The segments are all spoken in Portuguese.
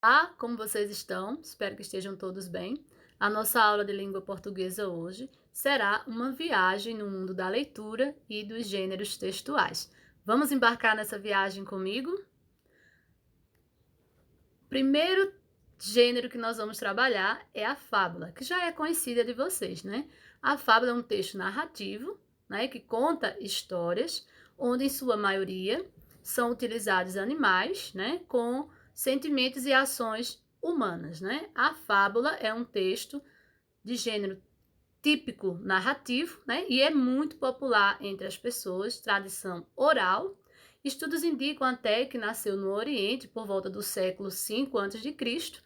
Olá, como vocês estão? Espero que estejam todos bem. A nossa aula de língua portuguesa hoje será uma viagem no mundo da leitura e dos gêneros textuais. Vamos embarcar nessa viagem comigo? Primeiro gênero que nós vamos trabalhar é a fábula, que já é conhecida de vocês, né? A fábula é um texto narrativo, né, que conta histórias, onde em sua maioria são utilizados animais, né, com sentimentos e ações humanas, né? A fábula é um texto de gênero típico narrativo, né? E é muito popular entre as pessoas, tradição oral. Estudos indicam até que nasceu no Oriente por volta do século V a.C.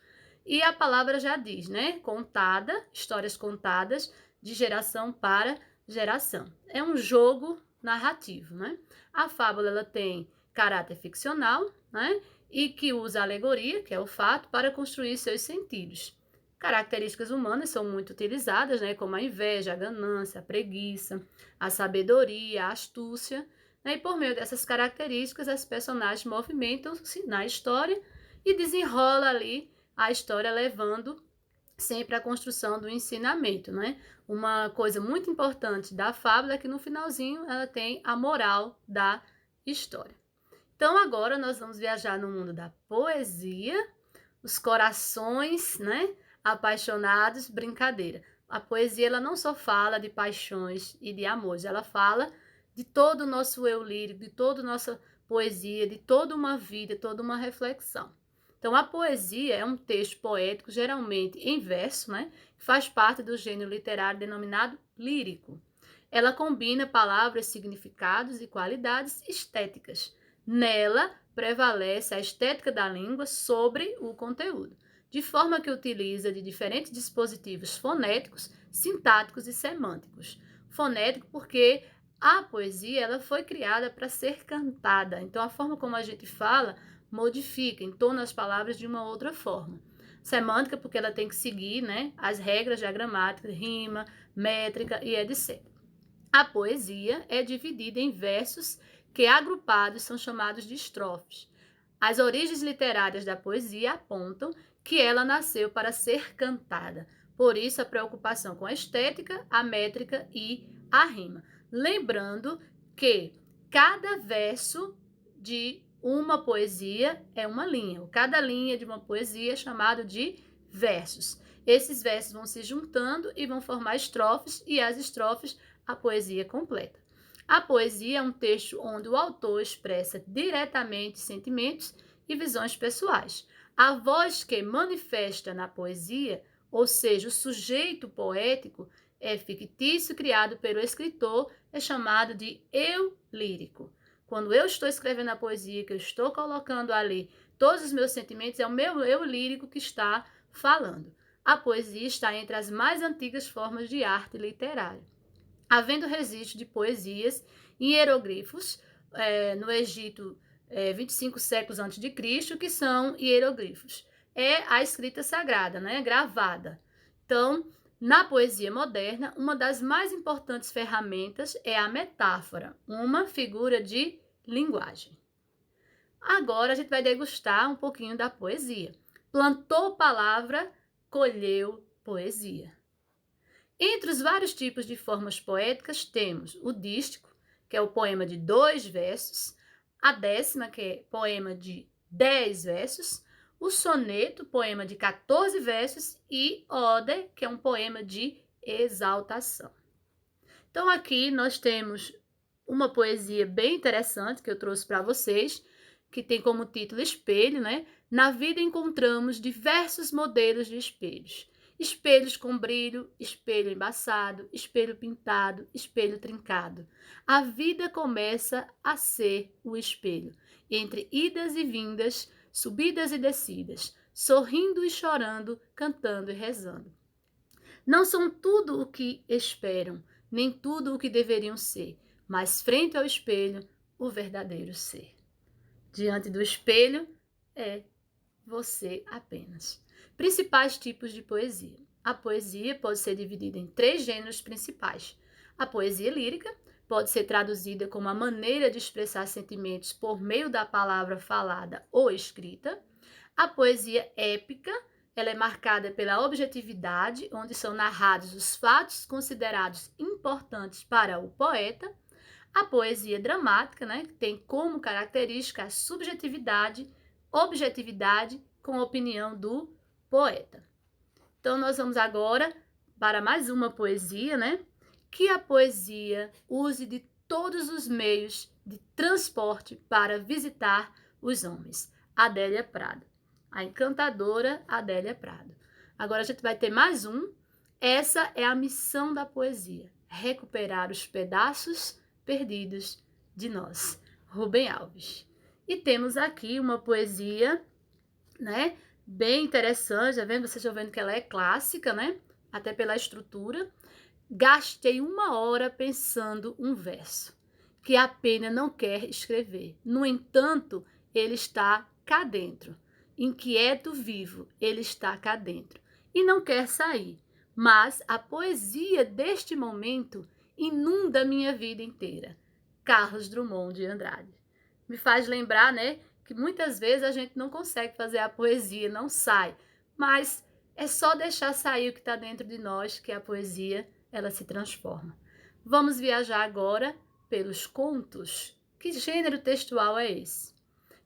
E a palavra já diz, né? Contada, histórias contadas de geração para geração. É um jogo narrativo, né? A fábula ela tem caráter ficcional, né? E que usa a alegoria, que é o fato, para construir seus sentidos. Características humanas são muito utilizadas, né, como a inveja, a ganância, a preguiça, a sabedoria, a astúcia, né, e por meio dessas características, as personagens movimentam-se na história e desenrola ali a história, levando sempre à construção do ensinamento, né? Uma coisa muito importante da fábula é que no finalzinho ela tem a moral da história. Então agora nós vamos viajar no mundo da poesia, os corações, né, apaixonados, brincadeira. A poesia ela não só fala de paixões e de amores, ela fala de todo o nosso eu lírico, de toda a nossa poesia, de toda uma vida, toda uma reflexão. Então, a poesia é um texto poético, geralmente em verso, né, que faz parte do gênero literário denominado lírico. Ela combina palavras, significados e qualidades estéticas. Nela, prevalece a estética da língua sobre o conteúdo, de forma que utiliza de diferentes dispositivos fonéticos, sintáticos e semânticos. Fonético porque a poesia ela foi criada para ser cantada, então a forma como a gente fala modifica, entona as palavras de uma outra forma. Semântica porque ela tem que seguir, né, as regras da gramática, rima, métrica e etc. A poesia é dividida em versos que, agrupados, são chamados de estrofes. As origens literárias da poesia apontam que ela nasceu para ser cantada. Por isso, a preocupação com a estética, a métrica e a rima. Lembrando que cada verso de uma poesia é uma linha. Cada linha de uma poesia é chamado de versos. Esses versos vão se juntando e vão formar estrofes, e as estrofes a poesia completa. A poesia é um texto onde o autor expressa diretamente sentimentos e visões pessoais. A voz que manifesta na poesia, ou seja, o sujeito poético, é fictício, criado pelo escritor, é chamado de eu lírico. Quando eu estou escrevendo a poesia, que eu estou colocando ali todos os meus sentimentos, é o meu eu lírico que está falando. A poesia está entre as mais antigas formas de arte literária, havendo registro de poesias em hieroglifos no Egito, 25 séculos antes de Cristo, que são hieroglifos. É a escrita sagrada, né, gravada. Então, na poesia moderna, uma das mais importantes ferramentas é a metáfora, uma figura de linguagem. Agora a gente vai degustar um pouquinho da poesia. Plantou palavra, colheu poesia. Entre os vários tipos de formas poéticas, temos o dístico, que é o poema de 2 versos, a décima, que é poema de 10 versos, o soneto, poema de 14 versos, e ode, que é um poema de exaltação. Então, aqui nós temos uma poesia bem interessante que eu trouxe para vocês, que tem como título Espelho, né? Na vida encontramos diversos modelos de espelhos. Espelhos com brilho, espelho embaçado, espelho pintado, espelho trincado. A vida começa a ser o espelho, entre idas e vindas, subidas e descidas, sorrindo e chorando, cantando e rezando. Não são tudo o que esperam, nem tudo o que deveriam ser, mas frente ao espelho, o verdadeiro ser. Diante do espelho é você apenas. Principais tipos de poesia. A poesia pode ser dividida em 3 gêneros principais. A poesia lírica pode ser traduzida como a maneira de expressar sentimentos por meio da palavra falada ou escrita. A poesia épica, ela é marcada pela objetividade, onde são narrados os fatos considerados importantes para o poeta. A poesia dramática, né, que tem como característica a subjetividade, objetividade com a opinião do poeta. Então, nós vamos agora para mais uma poesia, né? Que a poesia use de todos os meios de transporte para visitar os homens. Adélia Prado. A encantadora Adélia Prado. Agora a gente vai ter mais um. Essa é a missão da poesia: recuperar os pedaços perdidos de nós. Rubem Alves. E temos aqui uma poesia, né? Bem interessante, já vendo? Vocês estão vendo que ela é clássica, né? Até pela estrutura. Gastei 1 hora pensando um verso que a pena não quer escrever. No entanto, ele está cá dentro. Inquieto, vivo, ele está cá dentro. E não quer sair. Mas a poesia deste momento inunda minha vida inteira. Carlos Drummond de Andrade. Me faz lembrar, né, que muitas vezes a gente não consegue fazer a poesia, não sai. Mas é só deixar sair o que está dentro de nós que a poesia ela se transforma. Vamos viajar agora pelos contos. Que gênero textual é esse?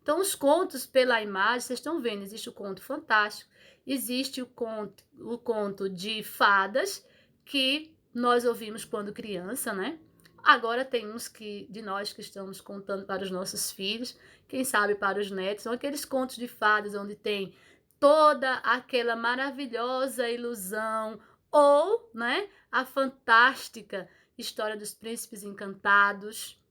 Então, os contos, pela imagem, vocês estão vendo, existe o conto fantástico, existe o conto de fadas, que nós ouvimos quando criança, né? Agora tem uns de nós que estamos contando para os nossos filhos, quem sabe para os netos, são aqueles contos de fadas onde tem toda aquela maravilhosa ilusão, ou, né, a fantástica história dos príncipes encantados.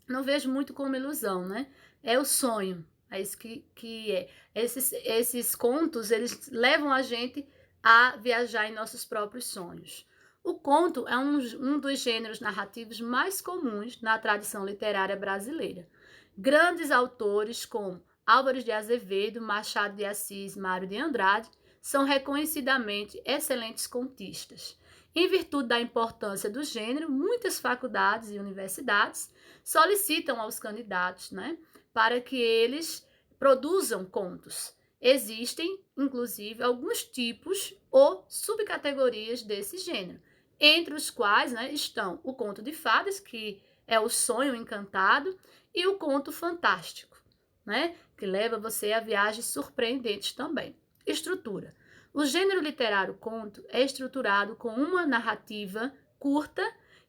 Não vejo muito como ilusão, né? É o sonho, é isso que é. Esses contos, eles levam a gente a viajar em nossos próprios sonhos. O conto é um dos gêneros narrativos mais comuns na tradição literária brasileira. Grandes autores como Álvares de Azevedo, Machado de Assis, Mário de Andrade são reconhecidamente excelentes contistas. Em virtude da importância do gênero, muitas faculdades e universidades solicitam aos candidatos, né, para que eles produzam contos. Existem, inclusive, alguns tipos ou subcategorias desse gênero, entre os quais, né, estão o conto de fadas, que é o sonho encantado, e o conto fantástico, né, que leva você a viagens surpreendentes também. Estrutura. O gênero literário conto é estruturado com uma narrativa curta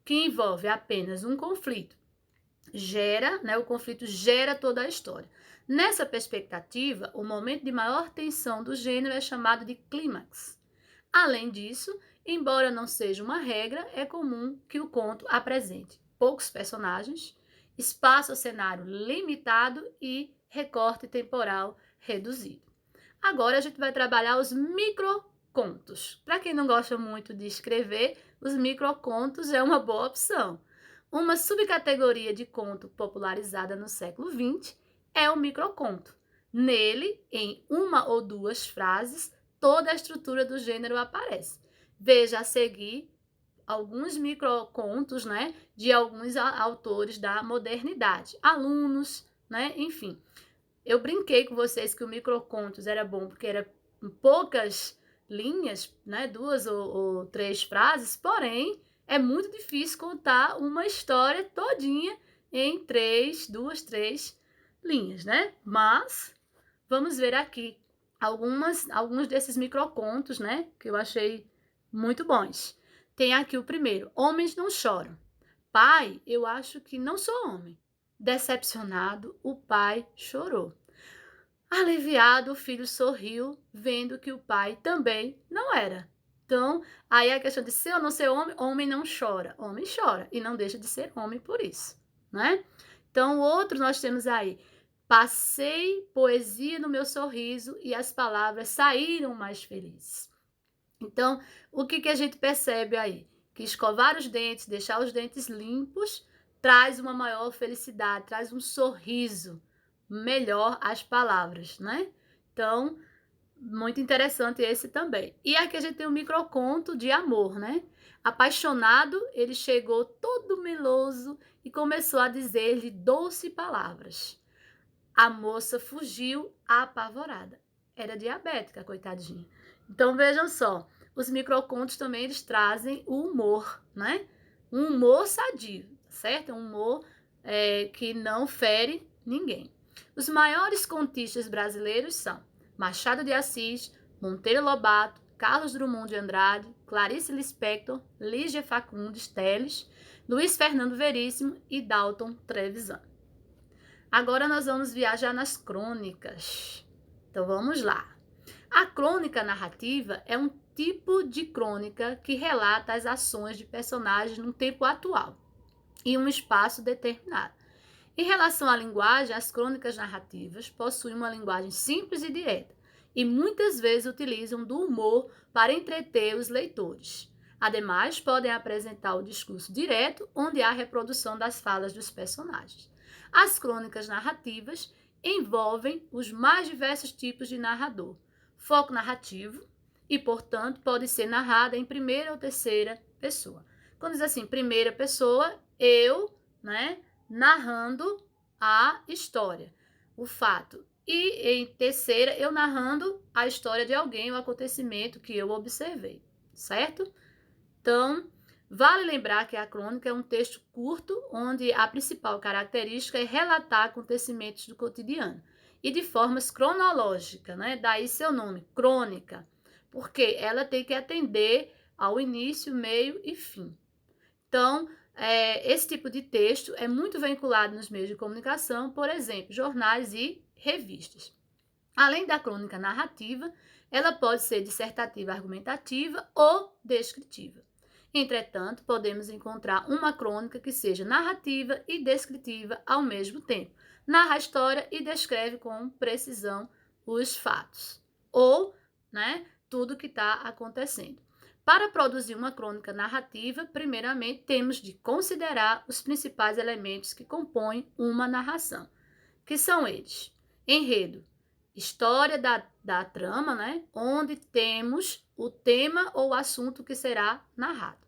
que envolve apenas um conflito. O conflito gera toda a história. Nessa perspectiva, o momento de maior tensão do gênero é chamado de clímax. Além disso, embora não seja uma regra, é comum que o conto apresente poucos personagens, espaço ou cenário limitado e recorte temporal reduzido. Agora a gente vai trabalhar os microcontos. Para quem não gosta muito de escrever, os microcontos é uma boa opção. Uma subcategoria de conto popularizada no século XX é o microconto. Nele, em uma ou duas frases, toda a estrutura do gênero aparece. Veja a seguir alguns microcontos, né, de alguns autores da modernidade, alunos, né, enfim. Eu brinquei com vocês que o microcontos era bom porque era em poucas linhas, né, 2 ou 3 frases, porém é muito difícil contar uma história todinha em 2, 3 linhas, né? Mas vamos ver aqui alguns desses microcontos, né, que eu achei muito bons. Tem aqui o primeiro: Homens não choram. Pai, eu acho que não sou homem. Decepcionado, o pai chorou. Aliviado, o filho sorriu, vendo que o pai também não era. Então, aí a questão de ser ou não ser homem, homem não chora. Homem chora e não deixa de ser homem por isso, né? Então, outro nós temos aí: passei poesia no meu sorriso e as palavras saíram mais felizes. Então, o que a gente percebe aí? Que escovar os dentes, deixar os dentes limpos, traz uma maior felicidade, traz um sorriso melhor às palavras, né? Então, muito interessante esse também. E aqui a gente tem um microconto de amor, né? Apaixonado, ele chegou todo meloso e começou a dizer-lhe doce palavras. A moça fugiu apavorada. era diabética, coitadinha. Então, vejam só, os microcontos também eles trazem o humor, né? Um humor sadio, certo? Um humor que não fere ninguém. Os maiores contistas brasileiros são Machado de Assis, Monteiro Lobato, Carlos Drummond de Andrade, Clarice Lispector, Lígia Fagundes Telles, Luiz Fernando Veríssimo e Dalton Trevisan. Agora nós vamos viajar nas crônicas. Então vamos lá. A crônica narrativa é um tipo de crônica que relata as ações de personagens num tempo atual e um espaço determinado. Em relação à linguagem, as crônicas narrativas possuem uma linguagem simples e direta e muitas vezes utilizam do humor para entreter os leitores. Ademais, podem apresentar o discurso direto, onde há reprodução das falas dos personagens. As crônicas narrativas envolvem os mais diversos tipos de narrador. Foco narrativo e, portanto, pode ser narrada em primeira ou terceira pessoa. Quando diz assim, primeira pessoa, eu, narrando a história, o fato. E em terceira, eu narrando a história de alguém, o acontecimento que eu observei, certo? Então, vale lembrar que a crônica é um texto curto, onde a principal característica é relatar acontecimentos do cotidiano e de formas cronológicas, né? Daí seu nome, crônica, porque ela tem que atender ao início, meio e fim. Então, esse tipo de texto é muito vinculado nos meios de comunicação, por exemplo, jornais e revistas. Além da crônica narrativa, ela pode ser dissertativa argumentativa ou descritiva. Entretanto, podemos encontrar uma crônica que seja narrativa e descritiva ao mesmo tempo. Narra a história e descreve com precisão os fatos, ou tudo que está acontecendo. Para produzir uma crônica narrativa, primeiramente temos de considerar os principais elementos que compõem uma narração, que são eles: enredo, história da trama, onde temos o tema ou assunto que será narrado.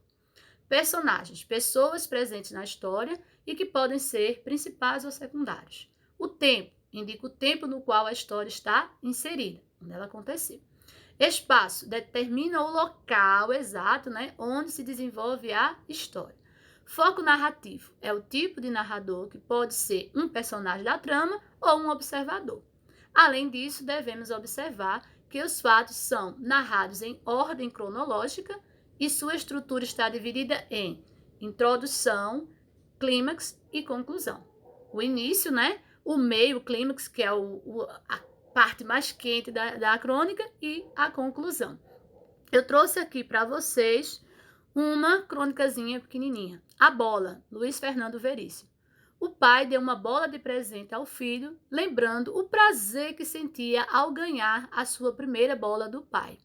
Personagens, pessoas presentes na história e que podem ser principais ou secundários. O tempo, indica o tempo no qual a história está inserida, onde ela aconteceu. Espaço, determina o local exato, onde se desenvolve a história. Foco narrativo, é o tipo de narrador que pode ser um personagem da trama ou um observador. Além disso, devemos observar que os fatos são narrados em ordem cronológica e sua estrutura está dividida em introdução, clímax e conclusão. O início, o meio, o clímax, que é a parte mais quente da crônica, e a conclusão. Eu trouxe aqui para vocês uma crônicazinha pequenininha. A bola, Luiz Fernando Veríssimo. O pai deu uma bola de presente ao filho, lembrando o prazer que sentia ao ganhar a sua primeira bola do pai.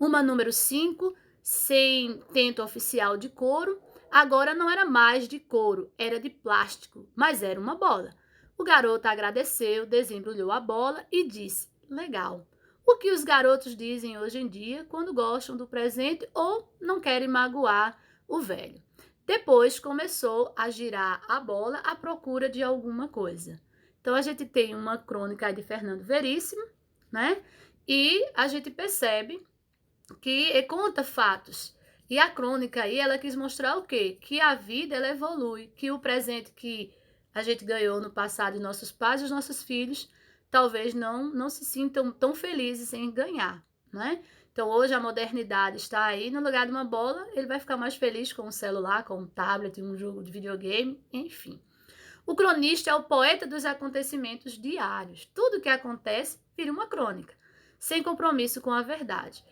Uma número 5, sem tento oficial de couro, agora não era mais de couro, era de plástico, mas era uma bola. O garoto agradeceu, desembrulhou a bola e disse: legal. O que os garotos dizem hoje em dia quando gostam do presente ou não querem magoar o velho. Depois começou a girar a bola à procura de alguma coisa. Então a gente tem uma crônica de Fernando Veríssimo, e a gente percebe que conta fatos. E a crônica aí, ela quis mostrar o quê? Que a vida, ela evolui, que o presente que a gente ganhou no passado de nossos pais e os nossos filhos talvez não se sintam tão felizes em ganhar, Então, hoje a modernidade está aí, no lugar de uma bola, ele vai ficar mais feliz com um celular, com um tablet, um jogo de videogame, enfim. O cronista é o poeta dos acontecimentos diários. Tudo que acontece vira uma crônica, sem compromisso com a verdade.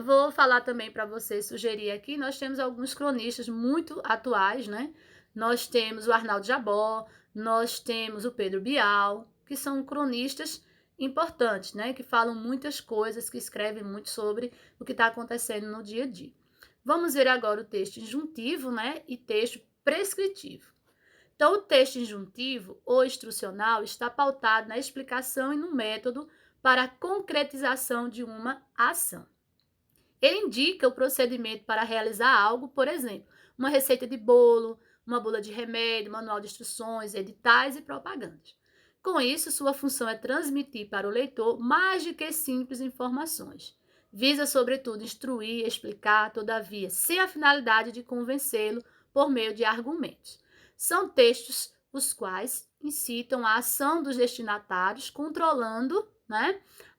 Vou falar também para vocês, sugerir aqui, nós temos alguns cronistas muito atuais, Nós temos o Arnaldo Jabor, nós temos o Pedro Bial, que são cronistas importantes, que falam muitas coisas, que escrevem muito sobre o que está acontecendo no dia a dia. Vamos ver agora o texto injuntivo, e texto prescritivo. Então, o texto injuntivo ou instrucional está pautado na explicação e no método para a concretização de uma ação. Ele indica o procedimento para realizar algo, por exemplo, uma receita de bolo, uma bula de remédio, manual de instruções, editais e propagandas. Com isso, sua função é transmitir para o leitor mais do que simples informações. Visa, sobretudo, instruir e explicar, todavia, sem a finalidade de convencê-lo por meio de argumentos. São textos os quais incitam a ação dos destinatários, controlando,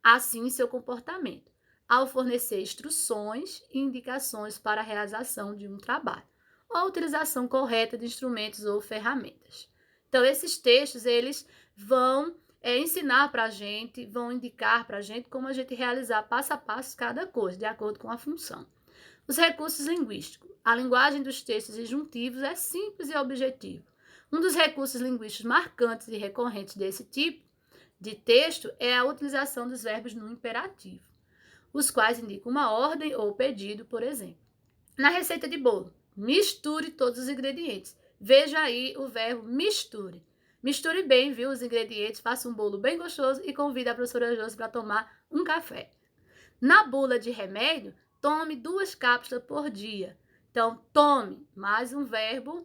assim seu comportamento, ao fornecer instruções e indicações para a realização de um trabalho, ou a utilização correta de instrumentos ou ferramentas. Então, esses textos, eles vão ensinar para a gente, vão indicar para a gente como a gente realizar passo a passo cada coisa, de acordo com a função. Os recursos linguísticos. A linguagem dos textos injuntivos é simples e objetiva. Um dos recursos linguísticos marcantes e recorrentes desse tipo de texto é a utilização dos verbos no imperativo, os quais indicam uma ordem ou pedido, por exemplo. Na receita de bolo, misture todos os ingredientes. Veja aí o verbo misture. Misture bem, viu, os ingredientes, faça um bolo bem gostoso e convide a professora Josi para tomar um café. Na bula de remédio, tome 2 cápsulas por dia. Então, tome, mais um verbo,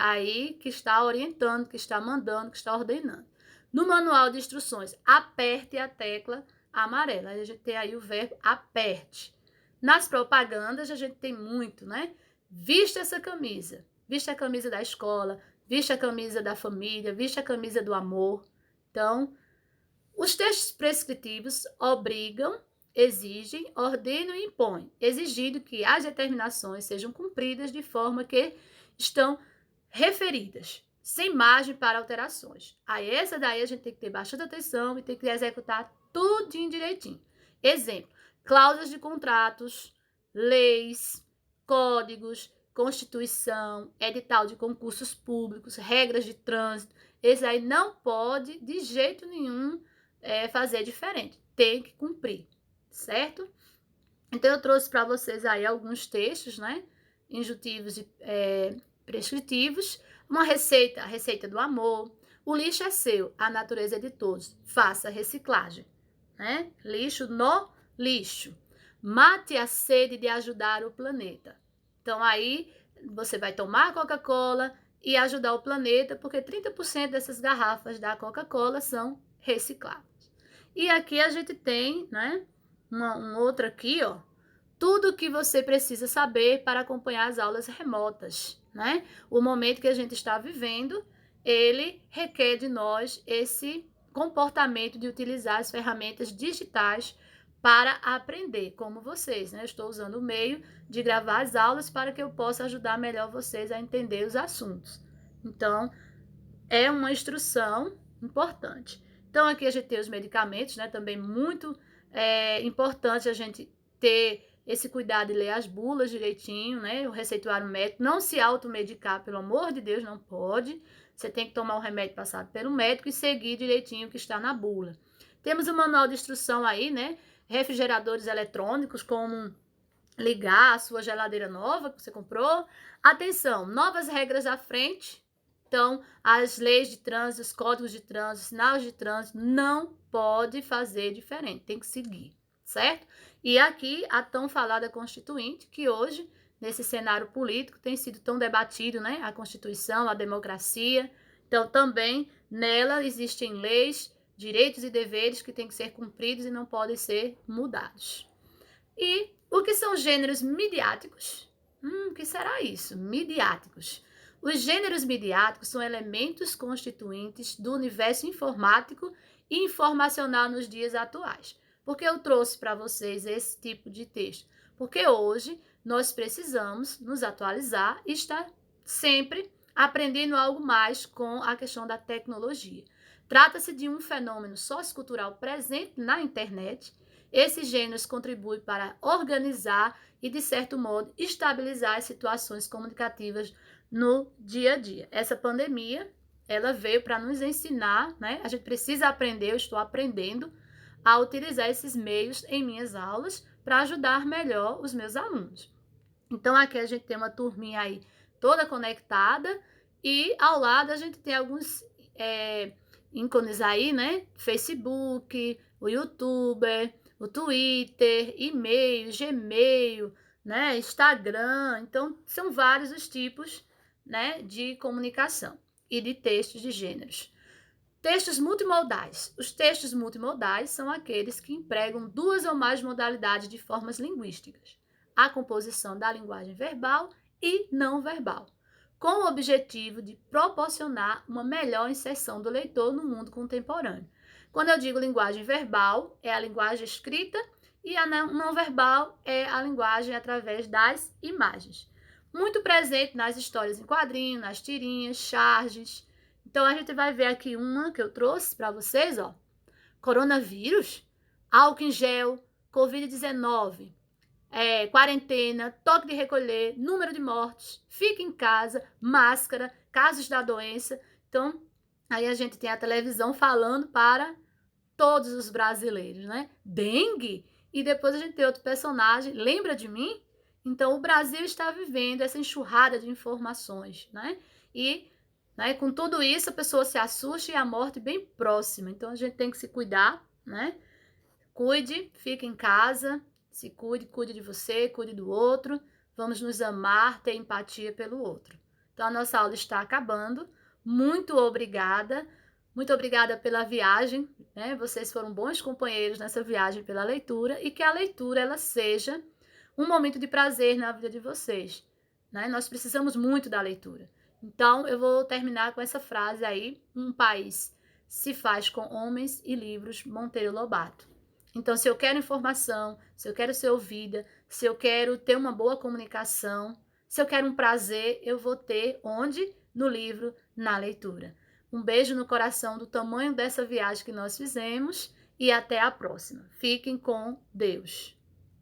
aí que está orientando, que está mandando, que está ordenando. No manual de instruções, aperte a tecla amarela. A gente tem aí o verbo aperte. Nas propagandas, a gente tem muito, Vista essa camisa. Vista a camisa da escola, vista a camisa da família, vista a camisa do amor. Então, os textos prescritivos obrigam, exigem, ordenam e impõem, exigindo que as determinações sejam cumpridas de forma que estão referidas, sem margem para alterações. Aí essa daí a gente tem que ter bastante atenção e tem que executar tudinho direitinho. Exemplo, cláusulas de contratos, leis, códigos, Constituição, edital de concursos públicos, regras de trânsito. Esse aí não pode, de jeito nenhum, fazer diferente. Tem que cumprir, certo? Então, eu trouxe para vocês aí alguns textos, injuntivos e prescritivos. Uma receita, a receita do amor. O lixo é seu, a natureza é de todos. Faça reciclagem, Lixo no lixo. Mate a sede de ajudar o planeta. Então, aí, você vai tomar Coca-Cola e ajudar o planeta, porque 30% dessas garrafas da Coca-Cola são recicláveis. E aqui a gente tem, um outro aqui, ó. Tudo o que você precisa saber para acompanhar as aulas remotas, O momento que a gente está vivendo, ele requer de nós esse comportamento de utilizar as ferramentas digitais para aprender, como vocês, Eu estou usando o meio de gravar as aulas para que eu possa ajudar melhor vocês a entender os assuntos. Então, é uma instrução importante. Então, aqui a gente tem os medicamentos, também muito importante a gente ter esse cuidado de ler as bulas direitinho, O receituário médico, não se automedicar, pelo amor de Deus, não pode. Você tem que tomar o remédio passado pelo médico e seguir direitinho o que está na bula. Temos o manual de instrução aí, Refrigeradores eletrônicos, como ligar a sua geladeira nova que você comprou. Atenção, novas regras à frente. Então, as leis de trânsito, os códigos de trânsito, sinais de trânsito, não pode fazer diferente, tem que seguir, certo? E aqui a tão falada Constituinte, que hoje, nesse cenário político, tem sido tão debatido, A Constituição, a democracia. Então, também nela existem leis, direitos e deveres que têm que ser cumpridos e não podem ser mudados. E o que são gêneros midiáticos? O que será isso? Midiáticos. Os gêneros midiáticos são elementos constituintes do universo informático e informacional nos dias atuais. Por que eu trouxe para vocês esse tipo de texto? Porque hoje nós precisamos nos atualizar e estar sempre aprendendo algo mais com a questão da tecnologia. Trata-se de um fenômeno sociocultural presente na internet. Esses gêneros contribuem para organizar e, de certo modo, estabilizar as situações comunicativas no dia a dia. Essa pandemia, ela veio para nos ensinar, A gente precisa aprender, eu estou aprendendo a utilizar esses meios em minhas aulas para ajudar melhor os meus alunos. Então, aqui a gente tem uma turminha aí toda conectada e ao lado a gente tem alguns ícones aí, Facebook, o YouTube, o Twitter, e-mail, Gmail, Instagram. Então, são vários os tipos, de comunicação e de textos de gêneros. Textos multimodais. Os textos multimodais são aqueles que empregam duas ou mais modalidades de formas linguísticas, a composição da linguagem verbal e não verbal, com o objetivo de proporcionar uma melhor inserção do leitor no mundo contemporâneo. Quando eu digo linguagem verbal, é a linguagem escrita, e a não verbal é a linguagem através das imagens. Muito presente nas histórias em quadrinhos, nas tirinhas, charges. Então, a gente vai ver aqui uma que eu trouxe para vocês, ó. Coronavírus, álcool em gel, Covid-19, quarentena, toque de recolher, número de mortes, fica em casa, máscara, casos da doença. Então, aí a gente tem a televisão falando para todos os brasileiros, né? Dengue. E depois a gente tem outro personagem, lembra de mim? Então, o Brasil está vivendo essa enxurrada de informações, né? E com tudo isso, a pessoa se assusta e a morte bem próxima. Então, a gente tem que se cuidar, né? Cuide, fique em casa, se cuide, cuide de você, cuide do outro. Vamos nos amar, ter empatia pelo outro. Então, a nossa aula está acabando. Muito obrigada. Muito obrigada pela viagem, né? Vocês foram bons companheiros nessa viagem pela leitura e que a leitura ela seja um momento de prazer na vida de vocês, né? Nós precisamos muito da leitura. Então, eu vou terminar com essa frase aí: um país se faz com homens e livros, Monteiro Lobato. Então, se eu quero informação, se eu quero ser ouvida, se eu quero ter uma boa comunicação, se eu quero um prazer, eu vou ter onde? No livro, na leitura. Um beijo no coração do tamanho dessa viagem que nós fizemos e até a próxima. Fiquem com Deus.